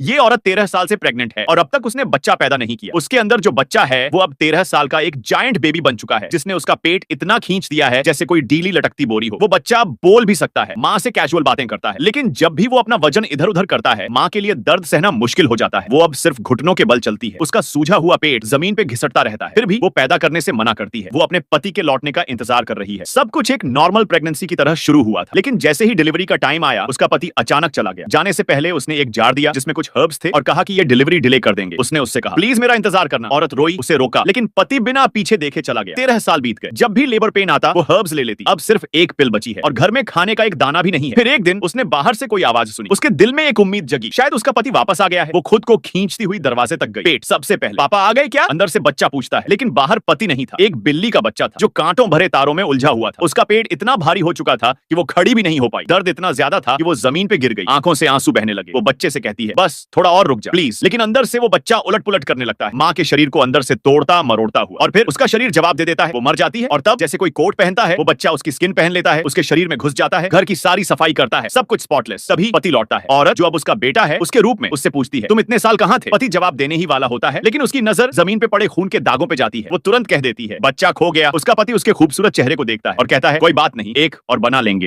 ये औरत 13 साल से प्रेग्नेंट है और अब तक उसने बच्चा पैदा नहीं किया। उसके अंदर जो बच्चा है वो अब 13 साल का एक जायंट बेबी बन चुका है, जिसने उसका पेट इतना खींच दिया है जैसे कोई डीली लटकती बोरी हो। वो बच्चा बोल भी सकता है, माँ से कैजुअल बातें करता है, लेकिन जब भी वो अपना वजन इधर उधर करता है माँ के लिए दर्द सहना मुश्किल हो जाता है। वो अब सिर्फ घुटनों के बल चलती है। उसका सूझा हुआ पेट जमीन पे घिसटता रहता है, फिर भी वो पैदा करने से मना करती है। वो अपने पति के लौटने का इंतजार कर रही है। सब कुछ एक नॉर्मल प्रेगनेंसी की तरह शुरू हुआ था, लेकिन जैसे ही डिलीवरी का टाइम आया उसका पति अचानक चला गया। जाने से पहले उसने एक जार दिया जिसमें कुछ हर्ब्स थे और कहा कि ये डिलीवरी डिले कर देंगे। उसने उससे कहा प्लीज मेरा इंतजार करना। औरत रोई, उसे रोका, लेकिन पति बिना पीछे देखे चला गया। 13 साल बीत गए। जब भी लेबर पेन आता वो हर्ब्स ले लेती। अब सिर्फ एक पिल बची है और घर में खाने का एक दाना भी नहीं है। फिर एक दिन उसने बाहर से कोई आवाज सुनी। उसके दिल में एक उम्मीद जगी, शायद उसका पति वापस आ गया है। वो खुद को खींचती हुई दरवाजे तक गई। पेट सबसे पहले। पापा आ गए क्या? अंदर से बच्चा पूछता है, लेकिन बाहर पति नहीं था। एक बिल्ली का बच्चा था जो कांटों भरे तारों में उलझा हुआ था। उसका पेट इतना भारी हो चुका था कि वो खड़ी भी नहीं हो पाई। दर्द इतना ज्यादा था कि वो जमीन पे गिर गई। आंखों से आंसू बहने लगे। वो बच्चे से कहती है बस थोड़ा और रुक जा प्लीज, लेकिन अंदर से वो बच्चा उलट पुलट करने लगता है, माँ के शरीर को अंदर से तोड़ता मरोड़ता हुआ। और फिर उसका शरीर जवाब दे देता है। वो मर जाती है और तब जैसे कोई कोट पहनता है वो बच्चा उसकी स्किन पहन लेता है, उसके शरीर में घुस जाता है, घर की सारी सफाई करता है, सब कुछ स्पॉटलेस। तभी पति लौटता है। औरत जो अब उसका बेटा है उसके रूप में उससे पूछती है तुम इतने साल कहाँ थे? पति जवाब देने ही वाला होता है, लेकिन उसकी नजर जमीन पे पड़े खून के दागों पे जाती है। वो तुरंत कह देती है बच्चा खो गया। उसका पति उसके खूबसूरत चेहरे को देखता है और कहता है कोई बात नहीं, एक और बना लेंगे।